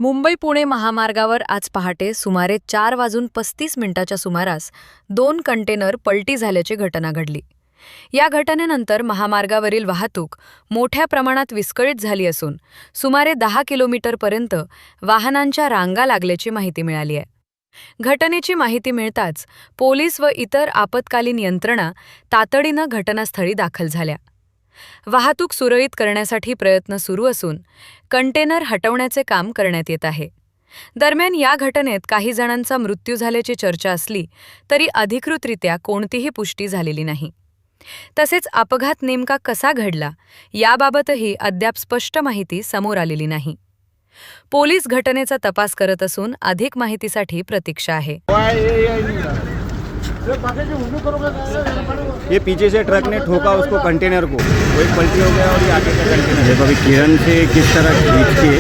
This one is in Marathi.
मुंबई पुणे महामार्गावर आज पहाटे सुमारे 4:35 सुमारास 2 कंटेनर पलटी झाल्याची घटना घडली. या घटनेनंतर महामार्गावरील वाहतूक मोठ्या प्रमाणात विस्कळीत झाली असून सुमारे 10 किलोमीटरपर्यंत वाहनांच्या रांगा लागल्याची माहिती मिळाली आहे. घटनेची माहिती मिळताच पोलीस व इतर आपत्कालीन यंत्रणा तातडीनं घटनास्थळी दाखल झाल्या. वाहतूक सुरळीत करण्यासाठी प्रयत्न सुरू असून कंटेनर हटवण्याचे काम करण्यात येत आहे. दरम्यान या घटनेत काही जणांचा मृत्यू झाल्याची चर्चा असली तरी अधिकृतरित्या कोणतीही पुष्टी झालेली नाही. तसेच अपघात नेमका कसा घडला याबाबतही अद्याप स्पष्ट माहिती समोर आलेली नाही. पोलीस घटनेचा तपास करत असून अधिक माहितीसाठी प्रतीक्षा आहे. ये पीछे से ट्रक ने ठोका उसको कंटेनर को, वो एक पलटी हो गया और ये आगे का कंटेनर है। अभी किरण से किस तरह खींच के